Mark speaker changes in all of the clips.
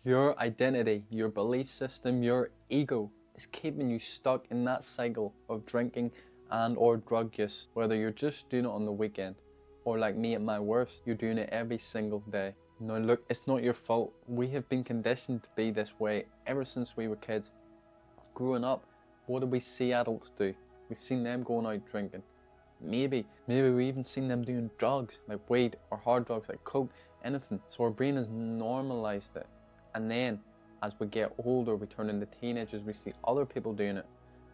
Speaker 1: Your identity, your belief system, your ego is keeping you stuck in that cycle of drinking and or drug use, whether you're just doing it on the weekend or like me at my worst, you're doing it every single day. Now look, it's not your fault. We have been conditioned to be this way ever since we were kids. Growing up, what do we see adults do? We've seen them going out drinking. Maybe we even seen them doing drugs like weed or hard drugs like coke, anything. So our brain has normalized it. And then as we get older, we turn into teenagers, we see other people doing it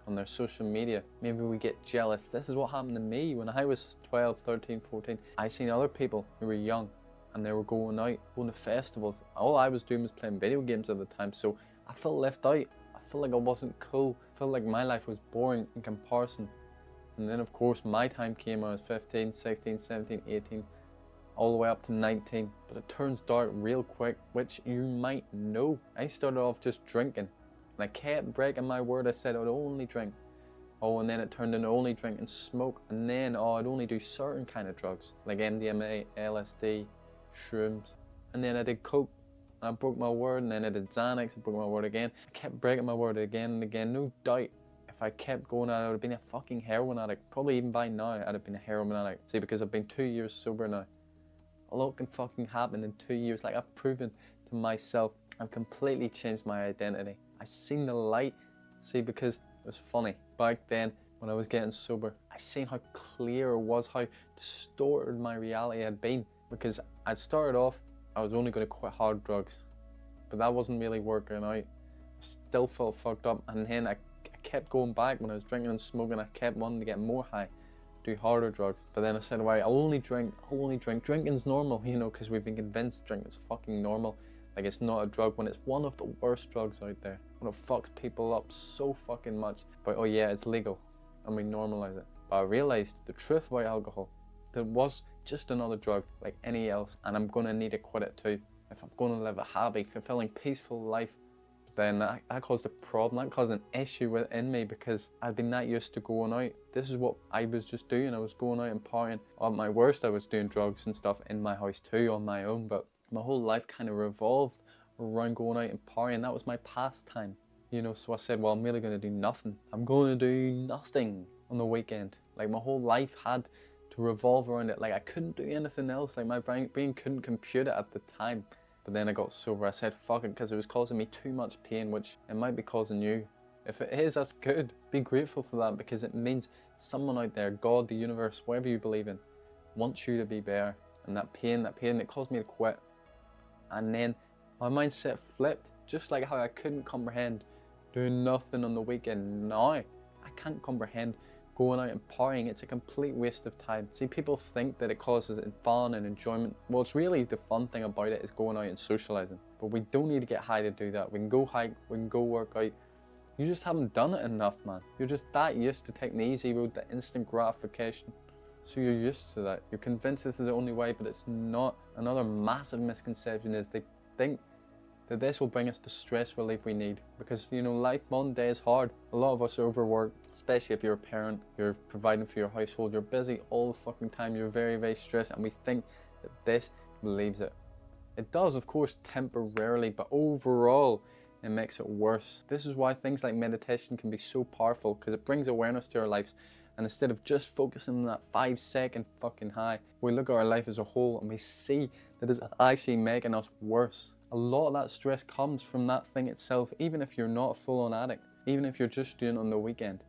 Speaker 1: on their social media. Maybe we get jealous. This is what happened to me when I was 12, 13, 14. I seen other people who were young and they were going out, going to festivals. All I was doing was playing video games at the time. So I felt left out. I felt like I wasn't cool. I felt like my life was boring in comparison. And then of course my time came, I was 15, 16, 17, 18, all the way up to 19. But it turns dark real quick, which you might know. I started off just drinking. And I kept breaking my word. I said I would only drink. Oh, and then it turned into only drink and smoke. And then, I'd only do certain kind of drugs, like MDMA, LSD, shrooms. And then I did coke. I broke my word. And then I did Xanax. I broke my word again. I kept breaking my word again and again. No doubt, if I kept going, I would have been a fucking heroin addict. Probably even by now, I'd have been a heroin addict. See, because I've been 2 years sober now. A lot can fucking happen in 2 years. Like I've proven to myself, I've completely changed my identity. I've seen the light. See, because it was funny. Back then, when I was getting sober, I seen how clear it was, how distorted my reality had been. Because I'd started off, I was only going to quit hard drugs. But that wasn't really working out. I still felt fucked up. And then I kept going back when I was drinking and smoking. I kept wanting to get more high, do harder drugs. But then I said, right, I'll only drink. Drinking's normal, because we've been convinced drinking's fucking normal. Like it's not a drug when it's one of the worst drugs out there. When it fucks people up so fucking much. But oh yeah, it's legal and we normalize it. But I realized the truth about alcohol. That it was just another drug like any else, and I'm gonna need to quit it too. If I'm gonna live a happy, fulfilling, peaceful life, then that caused a problem, that caused an issue within me because I'd been that used to going out. This is what I was just doing. I was going out and partying. At my worst, I was doing drugs and stuff in my house too on my own, but my whole life kind of revolved around going out and partying. That was my pastime, so I said, well, I'm really going to do nothing. I'm going to do nothing on the weekend. Like my whole life had to revolve around it. Like I couldn't do anything else. Like my brain couldn't compute it at the time. But then I got sober. I said, fuck it, because it was causing me too much pain, which it might be causing you. If it is, that's good. Be grateful for that, because it means someone out there, God, the universe, whatever you believe in, wants you to be better. And that pain, it caused me to quit. And then my mindset flipped, just like how I couldn't comprehend doing nothing on the weekend. Now I can't comprehend going out and partying. It's a complete waste of time. See, people think that it causes fun and enjoyment. Well, it's really the fun thing about it is going out and socializing. But we don't need to get high to do that. We can go hike, we can go work out. You just haven't done it enough, man. You're just that used to taking the easy road, the instant gratification. So you're used to that. You're convinced this is the only way, but it's not. Another massive misconception is they think that this will bring us the stress relief we need. Because, life one day is hard. A lot of us are overworked, especially if you're a parent, you're providing for your household, you're busy all the fucking time, you're very, very stressed, and we think that this relieves it. It does, of course, temporarily, but overall, it makes it worse. This is why things like meditation can be so powerful, because it brings awareness to our lives. And instead of just focusing on that 5-second fucking high, we look at our life as a whole and we see that it's actually making us worse. A lot of that stress comes from that thing itself, even if you're not a full-on addict, even if you're just doing it on the weekend.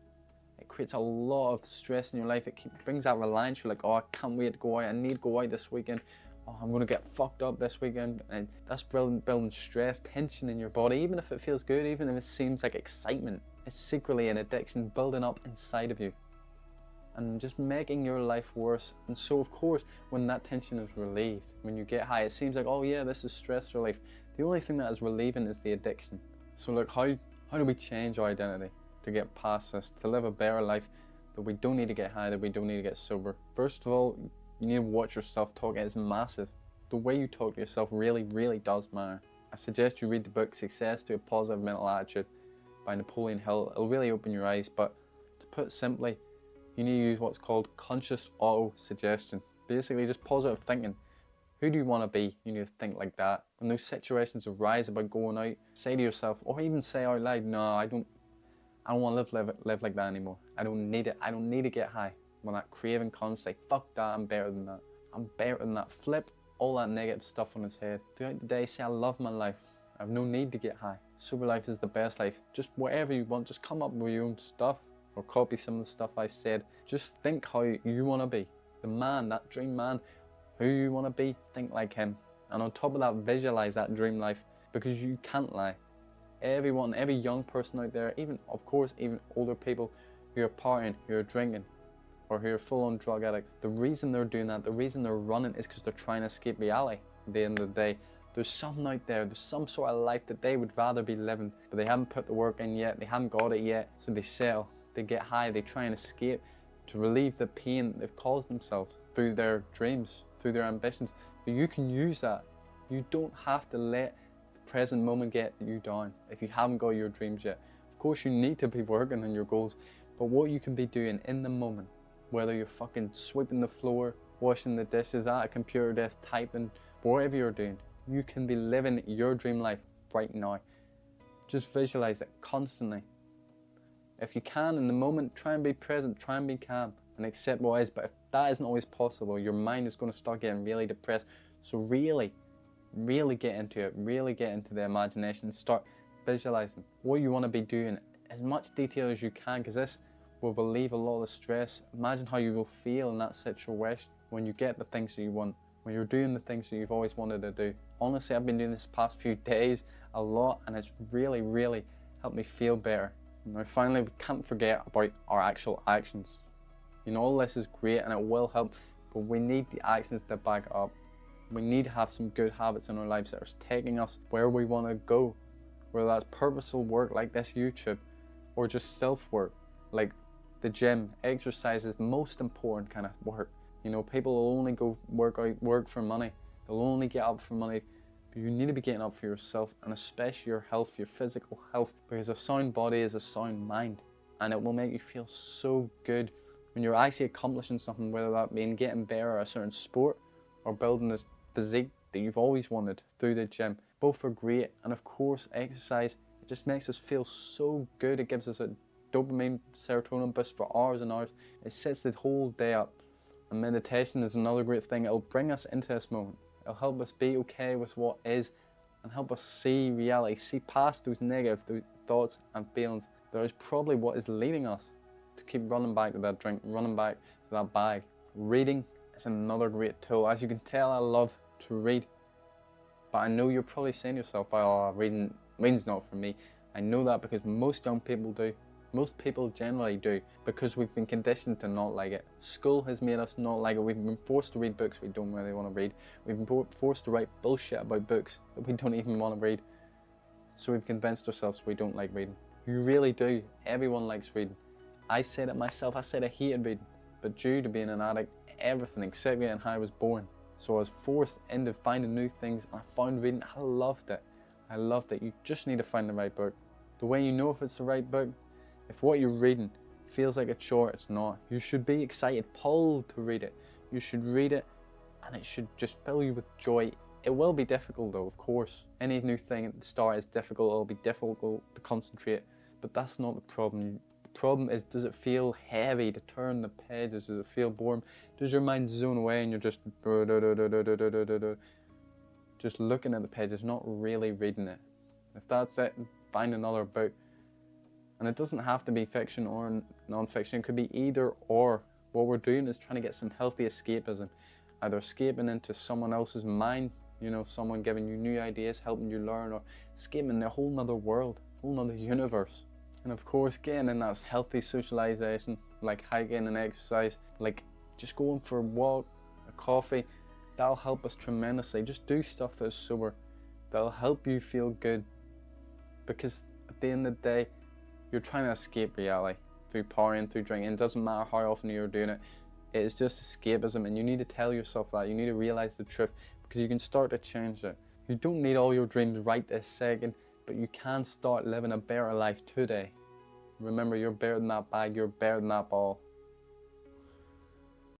Speaker 1: It creates a lot of stress in your life. It brings that reliance. You're like, oh, I can't wait to go out. I need to go out this weekend. Oh, I'm going to get fucked up this weekend. And that's building stress, tension in your body, even if it feels good, even if it seems like excitement. It's secretly an addiction building up inside of you and just making your life worse. And so of course, when that tension is relieved, when you get high, it seems like, oh yeah, this is stress relief. The only thing that is relieving is the addiction. So look, how do we change our identity to get past this, to live a better life, that we don't need to get high, that we don't need to get sober? First of all, you need to watch your self-talk. It's massive. The way you talk to yourself really, really does matter. I suggest you read the book Success to a Positive Mental Attitude by Napoleon Hill. It'll really open your eyes, but to put it simply, you need to use what's called conscious auto-suggestion. Basically just positive thinking. Who do you want to be? You need to think like that. When those situations arise about going out, say to yourself, or even say out loud, no, I don't want to live like that anymore. I don't need it. I don't need to get high. When that craving comes, say, fuck that, I'm better than that. I'm better than that. Flip all that negative stuff on his head. Throughout the day, say, I love my life. I have no need to get high. Sober life is the best life. Just whatever you want, just come up with your own stuff or copy some of the stuff I said. Just think how you want to be. The man, that dream man, who you want to be, think like him. And on top of that, visualize that dream life, because you can't lie. Everyone, every young person out there, even, of course, even older people who are partying, who are drinking, or who are full-on drug addicts, the reason they're doing that, the reason they're running is because they're trying to escape reality. At the end of the day, there's something out there, there's some sort of life that they would rather be living, but they haven't put the work in yet, they haven't got it yet, so they settle, they get high, they try and escape to relieve the pain they've caused themselves through their dreams, through their ambitions. But you can use that. You don't have to let the present moment get you down if you haven't got your dreams yet. Of course, you need to be working on your goals, but what you can be doing in the moment, whether you're fucking sweeping the floor, washing the dishes, at a computer desk, typing, whatever you're doing, you can be living your dream life right now. Just visualize it constantly. If you can, in the moment, try and be present, try and be calm and accept what is. But if that isn't always possible, your mind is going to start getting really depressed. So really get into it, really get into the imagination, start visualizing what you want to be doing as much detail as you can, because this will relieve a lot of the stress. Imagine how you will feel in that situation when you get the things that you want, when you're doing the things that you've always wanted to do. Honestly, I've been doing this past few days a lot, and it's really helped me feel better. Now finally, we can't forget about our actual actions. You know, all this is great and it will help, but we need the actions to back it up. We need to have some good habits in our lives that are taking us where we want to go, whether that's purposeful work like this YouTube, or just self-work like the gym. Exercise is the most important kind of work. You know, people will only go work for money. They'll only get up for money. But you need to be getting up for yourself, and especially your health, your physical health, because a sound body is a sound mind, and it will make you feel so good when you're actually accomplishing something, whether that being getting better at a certain sport or building this physique that you've always wanted through the gym. Both are great, and of course exercise, it just makes us feel so good. It gives us a dopamine, serotonin boost for hours and hours. It sets the whole day up. And meditation is another great thing. It'll bring us into this moment. It'll help us be okay with what is and help us see reality, see past those negative thoughts and feelings. That is probably what is leading us to keep running back to that drink, running back to that bag. Reading is another great tool. As you can tell, I love to read. But I know you're probably saying to yourself, oh, reading's not for me. I know that because most young people do. Most people generally do, because we've been conditioned to not like it. School has made us not like it. We've been forced to read books we don't really want to read. We've been forced to write bullshit about books that we don't even want to read. So we've convinced ourselves we don't like reading. You really do. Everyone likes reading. I said it myself. I said I hated reading. But due to being an addict, everything except getting high was boring. So I was forced into finding new things, and I found reading. I loved it. I loved it. You just need to find the right book. The way you know if it's the right book, if what you're reading feels like a chore, it's not. You should be excited, pulled to read it. You should read it, and it should just fill you with joy. It will be difficult though, of course. Any new thing at the start is difficult. It'll be difficult to concentrate, but that's not the problem. The problem is, does it feel heavy to turn the pages? Does it feel boring? Does your mind zone away and you're just looking at the pages, not really reading it? If that's it, find another book. And it doesn't have to be fiction or non-fiction. It could be either or. What we're doing is trying to get some healthy escapism. Either escaping into someone else's mind, you know, someone giving you new ideas, helping you learn, or escaping in a whole nother world, whole nother universe. And of course, getting in that healthy socialization, like hiking and exercise, like just going for a walk, a coffee, that'll help us tremendously. Just do stuff that's sober. That'll help you feel good. Because at the end of the day, you're trying to escape reality through partying, through drinking. It doesn't matter how often you're doing it. It is just escapism, and you need to tell yourself that. You need to realize the truth, because you can start to change it. You don't need all your dreams right this second, but you can start living a better life today. Remember, you're better than that bag, you're better than that ball.